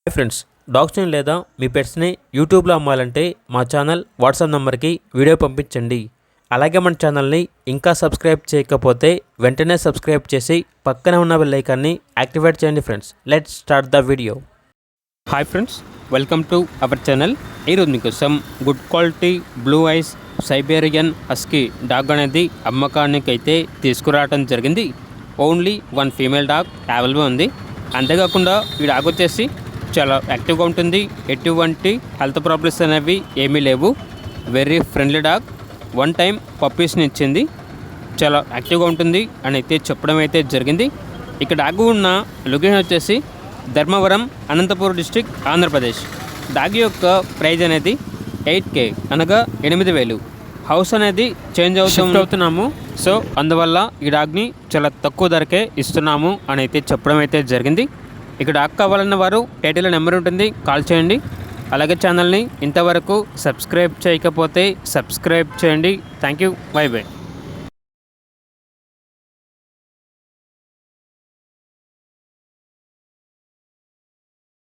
Hi friends, డాగ్స్ని లేదా మీ పెట్స్ని యూట్యూబ్లో అమ్మాలంటే మా ఛానల్ వాట్సాప్ నెంబర్కి వీడియో పంపించండి. అలాగే మన ఛానల్ని ఇంకా సబ్స్క్రైబ్ చేయకపోతే వెంటనే సబ్స్క్రైబ్ చేసి పక్కనే ఉన్న బెల్ ఐకాన్ని యాక్టివేట్ చేయండి. Friends, let's start the video. Hi friends, welcome to our channel. ఈరోజు మీకోసం good quality blue ice Siberian husky dog అనేది అమ్మకానికి అయితే తీసుకురావడం జరిగింది. Only one female dog available ఉంది. అంతేకాకుండా ఈ డాగ్ వచ్చేసి చాలా యాక్టివ్గా ఉంటుంది. ఎటువంటి హెల్త్ ప్రాబ్లమ్స్ అనేవి ఏమీ లేవు. Very friendly dog. One time పప్పీస్ని ఇచ్చింది. చాలా యాక్టివ్గా ఉంటుంది అని అయితే చెప్పడం అయితే జరిగింది. ఇక్కడ డాగ్ ఉన్న లొకేషన్ వచ్చేసి ధర్మవరం, అనంతపురం డిస్ట్రిక్ట్, ఆంధ్రప్రదేశ్. డాగ్ యొక్క ప్రైజ్ అనేది 8K అనగా 8,000. హౌస్ అనేది చేంజ్ అవుతున్నాము. సో అందువల్ల ఈ డాగ్ని చాలా తక్కువ ధరకే ఇస్తున్నాము అని అయితే చెప్పడం అయితే జరిగింది. ఇక్కడ డాగ్ కావాలన్న వారు టైటిల్లో నెంబర్ ఉంటుంది, కాల్ చేయండి. అలాగే ఛానల్ని ఇంతవరకు సబ్స్క్రైబ్ చేయకపోతే సబ్స్క్రైబ్ చేయండి. Thank you, by by.